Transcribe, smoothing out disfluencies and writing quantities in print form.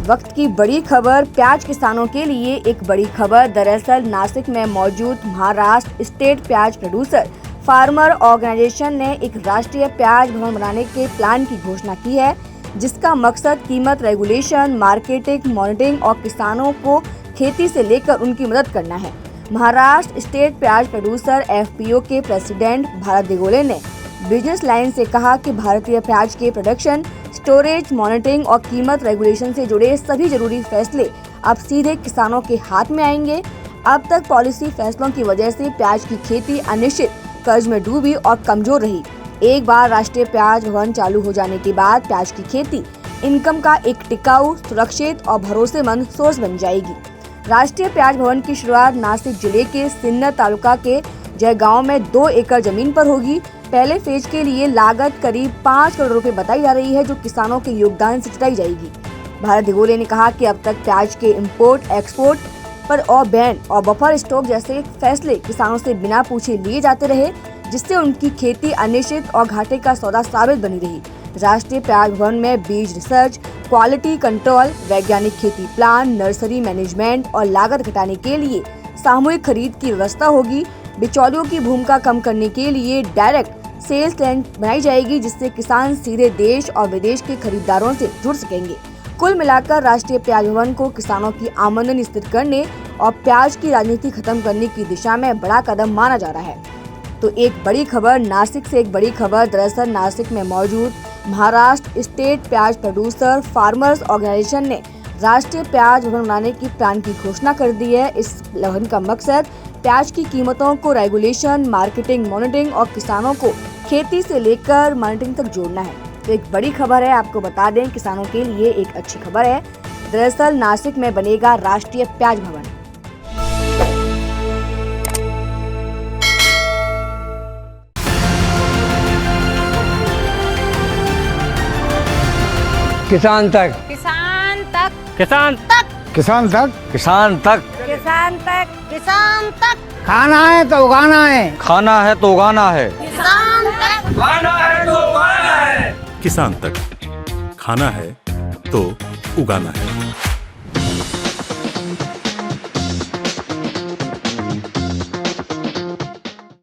वक्त की बड़ी खबर, प्याज किसानों के लिए एक बड़ी खबर। दरअसल नासिक में मौजूद महाराष्ट्र स्टेट प्याज प्रोड्यूसर फार्मर ऑर्गेनाइजेशन ने एक राष्ट्रीय प्याज भवन बनाने के प्लान की घोषणा की है, जिसका मकसद कीमत रेगुलेशन, मार्केटिंग, मॉनिटरिंग और किसानों को खेती से लेकर उनकी मदद करना है। महाराष्ट्र स्टेट प्याज प्रोड्यूसर FPO के प्रेसिडेंट भारत दिगोले ने बिजनेस लाइन से कहा कि भारतीय प्याज के प्रोडक्शन, स्टोरेज, मॉनिटरिंग और कीमत रेगुलेशन से जुड़े सभी जरूरी फैसले अब सीधे किसानों के हाथ में आएंगे। अब तक पॉलिसी फैसलों की वजह से प्याज की खेती अनिश्चित, कर्ज में डूबी और कमजोर रही। एक बार राष्ट्रीय प्याज भवन चालू हो जाने के बाद प्याज की खेती इनकम का एक टिकाऊ, सुरक्षित और भरोसेमंद सोर्स बन जाएगी। राष्ट्रीय प्याज भवन की शुरुआत नासिक जिले के सिन्नर तालुका के जयगांव में 2 एकड़ जमीन पर होगी। पहले फेज के लिए लागत करीब 5 करोड़ रुपए बताई जा रही है, जो किसानों के योगदान से जुटाई जाएगी। भारत दिगोले ने कहा कि अब तक प्याज के इंपोर्ट, एक्सपोर्ट पर और बैन और बफर स्टॉक जैसे फैसले किसानों से बिना पूछे लिए जाते रहे, जिससे उनकी खेती अनिश्चित और घाटे का सौदा साबित बनी रही। राष्ट्रीय प्याज भवन में बीज रिसर्च, क्वालिटी कंट्रोल, वैज्ञानिक खेती प्लान, नर्सरी मैनेजमेंट और लागत घटाने के लिए सामूहिक खरीद की व्यवस्था होगी। बिचौलियों की भूमिका कम करने के लिए डायरेक्ट सेल्स लाइन बनाई जाएगी, जिससे किसान सीधे देश और विदेश के खरीदारों से जुड़ सकेंगे। कुल मिलाकर राष्ट्रीय प्याज भवन को किसानों की आमदनी स्थिर करने और प्याज की राजनीति खत्म करने की दिशा में बड़ा कदम माना जा रहा है। तो एक बड़ी खबर नासिक से, एक बड़ी खबर। दरअसल नासिक में मौजूद महाराष्ट्र स्टेट प्याज प्रोड्यूसर फार्मर्स ऑर्गेनाइजेशन ने राष्ट्रीय प्याज भवन बनाने की प्लान की घोषणा कर दी है। इस भवन का मकसद प्याज की कीमतों को रेगुलेशन, मार्केटिंग, मॉनिटरिंग और किसानों को खेती से लेकर मॉनिटरिंग तक जोड़ना है। तो एक बड़ी खबर है, आपको बता दें, किसानों के लिए एक अच्छी खबर है। दरअसल नासिक में बनेगा राष्ट्रीय प्याज भवन। किसान तक, किसान तक, किसान तक, किसान तक, किसान तक, किसान तक, किसान तक, खाना है तो उगाना है, खाना है तो उगाना है, किसान तक, खाना है तो उगाना है। किसान तक, खाना है तो उगाना है।